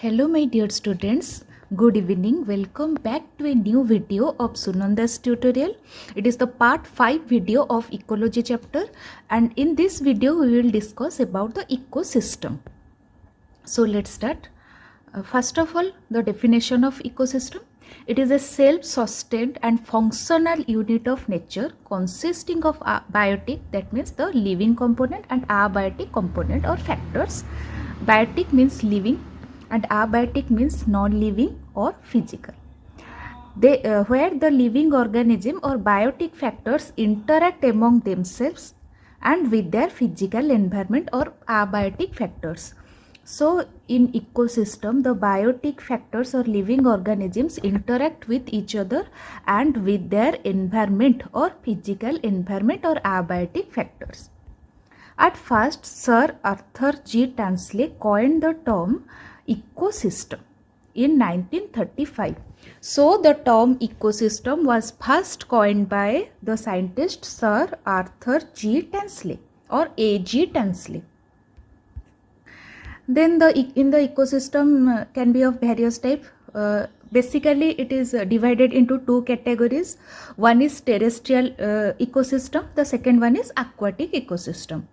Hello my dear students, good evening. Welcome back to a new video of Sunanda's tutorial. It is the part 5 video of Ecology chapter, and in this video we will discuss about the ecosystem. So let's start. First of all, the definition of ecosystem. It is a self-sustained and functional unit of nature consisting of biotic, that means the living component, and abiotic component or factors. Biotic means living and abiotic means non-living or physical. Where the living organism or biotic factors interact among themselves and with their physical environment or abiotic factors. So in ecosystem, the biotic factors or living organisms interact with each other and with their environment or physical environment or abiotic factors. At first, Sir Arthur G. Tansley coined the term ecosystem in 1935. So the term ecosystem was first coined by the scientist Sir Arthur G. Tansley or A.G. Tansley. Then in the ecosystem can be of various type. Basically it is divided into two categories. One is terrestrial ecosystem, the second one is aquatic ecosystem.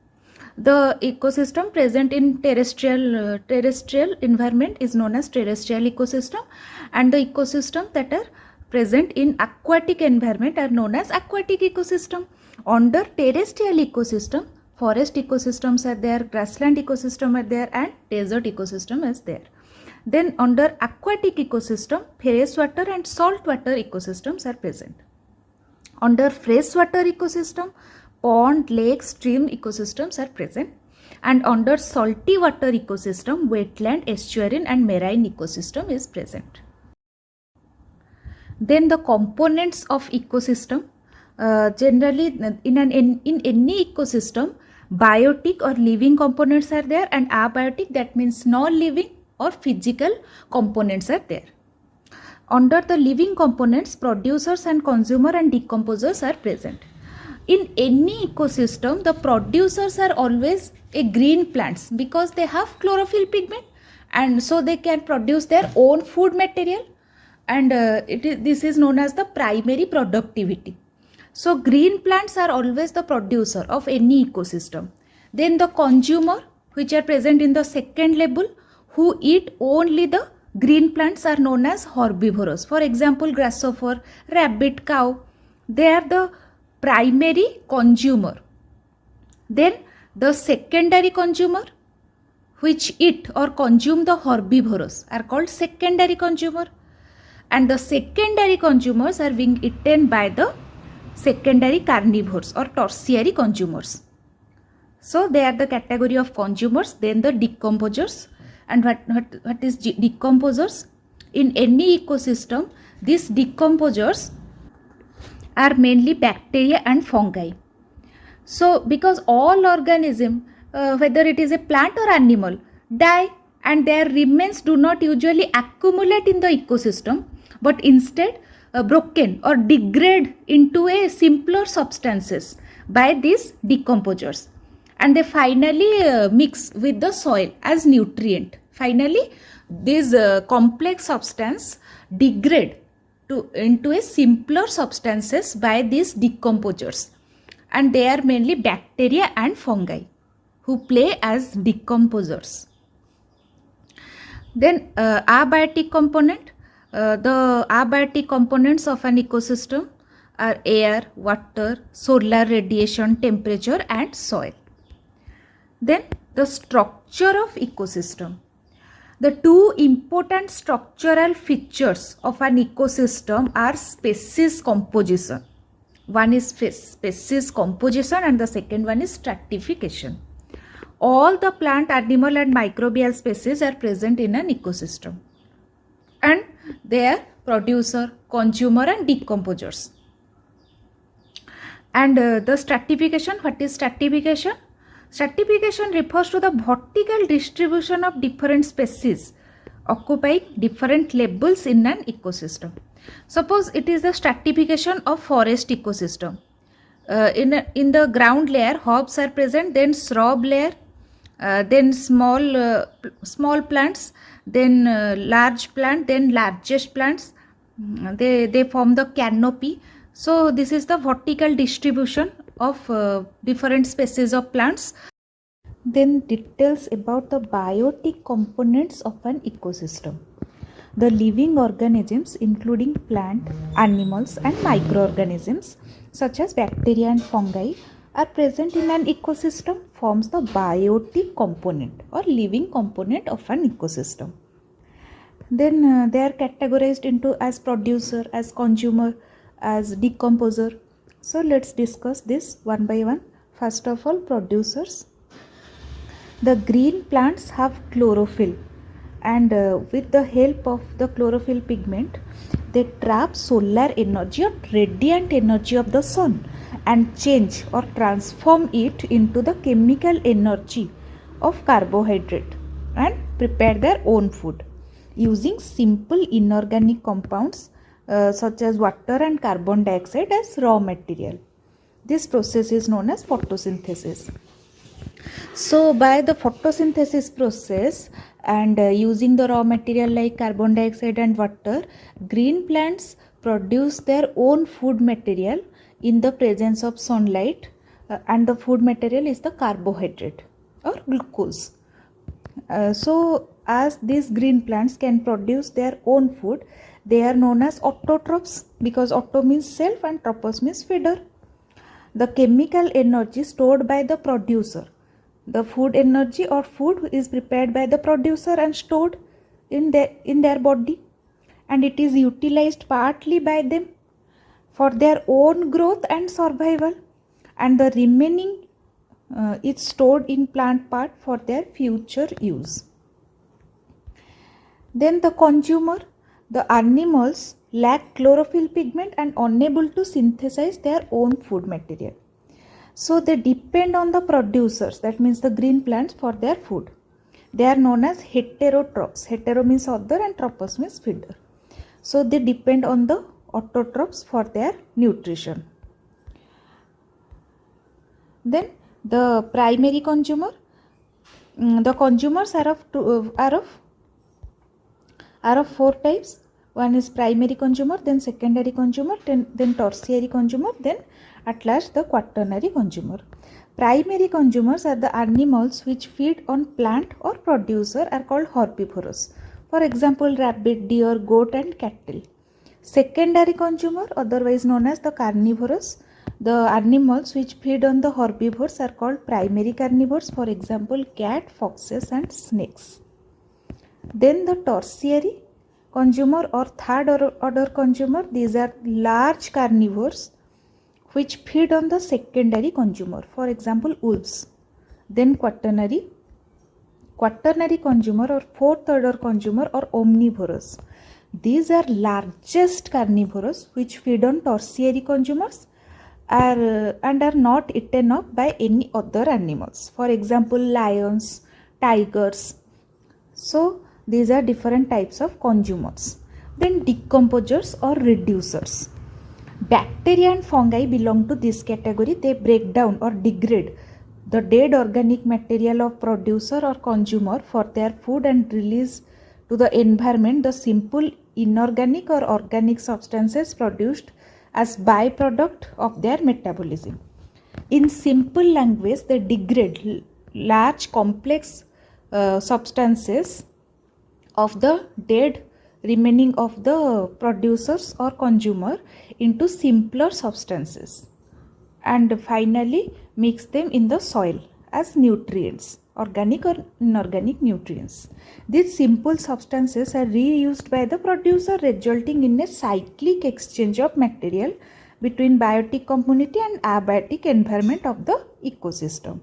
The ecosystem present in terrestrial environment is known as terrestrial ecosystem, and the ecosystem that are present in aquatic environment are known as aquatic ecosystem. Under terrestrial ecosystem, forest ecosystems are there, grassland ecosystem are there, and desert ecosystem is there. Then under aquatic ecosystem, freshwater and saltwater ecosystems are present. Under freshwater ecosystem, pond, lake, stream ecosystems are present, and under salty water ecosystem, wetland, estuarine and marine ecosystem is present. Then the components of ecosystem. Generally in any ecosystem, biotic or living components are there, and abiotic, that means non-living or physical components are there. Under the living components, producers and consumer and decomposers are present. In any ecosystem, the producers are always a green plants because they have chlorophyll pigment, and so they can produce their own food material, and this is known as the primary productivity. So green plants are always the producer of any ecosystem. Then the consumer, which are present in the second level, who eat only the green plants, are known as herbivorous. For example, grasshopper, rabbit, cow, they are the primary consumer. Then the secondary consumer, which eat or consume the herbivorous, are called secondary consumer, and the secondary consumers are being eaten by the secondary carnivores or tertiary consumers. So they are the category of consumers. Then the decomposers. And what is decomposers? In any ecosystem, these decomposers are mainly bacteria and fungi. So because all organism, whether it is a plant or animal, die, and their remains do not usually accumulate in the ecosystem, but instead broken or degrade into a simpler substances by these decomposers, and they finally mix with the soil as nutrient. Finally this complex substance degrade into a simpler substances by these decomposers, and they are mainly bacteria and fungi who play as decomposers. Then abiotic component. The abiotic components of an ecosystem are air, water, solar radiation, temperature and soil. Then the structure of ecosystem. The two important structural features of an ecosystem are species composition. One is species composition and the second one is stratification. All the plant, animal and microbial species are present in an ecosystem, and they are producer, consumer and decomposers. And the stratification, what is stratification? Stratification refers to the vertical distribution of different species occupying different levels in an ecosystem. Suppose it is the stratification of forest ecosystem. In the ground layer, herbs are present, then shrub layer, then small plants, then large plant, then largest plants. They form the canopy. So this is the vertical distribution of different species of plants. Then details about the biotic components of an ecosystem. The living organisms including plant, animals and microorganisms such as bacteria and fungi are present in an ecosystem forms the biotic component or living component of an ecosystem. Then they are categorized into as producer, as consumer, as decomposer. So let's discuss this one by one. First of all, producers. The green plants have chlorophyll, and with the help of the chlorophyll pigment they trap solar energy or radiant energy of the sun and change or transform it into the chemical energy of carbohydrate and prepare their own food using simple inorganic compounds such as water and carbon dioxide as raw material. This process is known as photosynthesis. So by the photosynthesis process and using the raw material like carbon dioxide and water, green plants produce their own food material in the presence of sunlight, and the food material is the carbohydrate or glucose. So as these green plants can produce their own food, they are known as autotrophs because auto means self and tropos means feeder. The chemical energy stored by the producer. The food energy or food is prepared by the producer and stored in their body, and it is utilized partly by them for their own growth and survival, and the remaining is stored in plant part for their future use. Then the consumer, the animals lack chlorophyll pigment and unable to synthesize their own food material. So they depend on the producers, that means the green plants, for their food. They are known as heterotrophs. Hetero means other and tropos means feeder. So they depend on the autotrophs for their nutrition. Then the primary consumer. The consumers are of four types. One is primary consumer, then secondary consumer, then tertiary consumer, then at last the quaternary consumer. Primary consumers are the animals which feed on plant or producer are called herbivorous. For example, rabbit, deer, goat and cattle. Secondary consumer, otherwise known as the carnivorous. The animals which feed on the herbivores are called primary carnivores. For example, cat, foxes and snakes. Then the tertiary consumer or third order consumer, these are large carnivores which feed on the secondary consumer, for example wolves. Then quaternary consumer or fourth order consumer or omnivorous. These are largest carnivores which feed on tertiary consumers and are not eaten up by any other animals, for example lions, tigers. So these are different types of consumers. Then decomposers or reducers. Bacteria and fungi belong to this category. They break down or degrade the dead organic material of producer or consumer for their food and release to the environment the simple inorganic or organic substances produced as byproduct of their metabolism. In simple language, they degrade large complex substances of the dead remaining of the producers or consumer into simpler substances and finally mix them in the soil as nutrients, organic or inorganic nutrients. These simple substances are reused by the producer, resulting in a cyclic exchange of material between biotic community and abiotic environment of the ecosystem.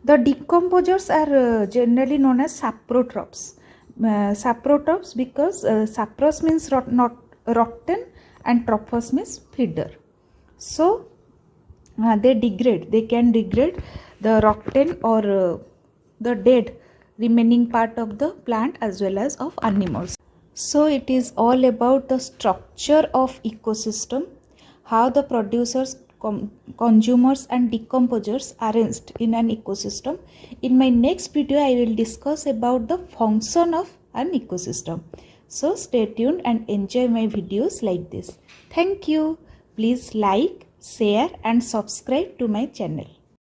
The decomposers are generally known as saprotrophs. Saprotrophs because sapros means not rotten and trophos means feeder. So they can degrade the rotten or the dead remaining part of the plant as well as of animals. So it is all about the structure of ecosystem, how the producers consumers and decomposers arranged in an ecosystem. In my next video, I will discuss about the function of an ecosystem. So stay tuned and enjoy my videos like this. Thank you. Please like, share and subscribe to my channel.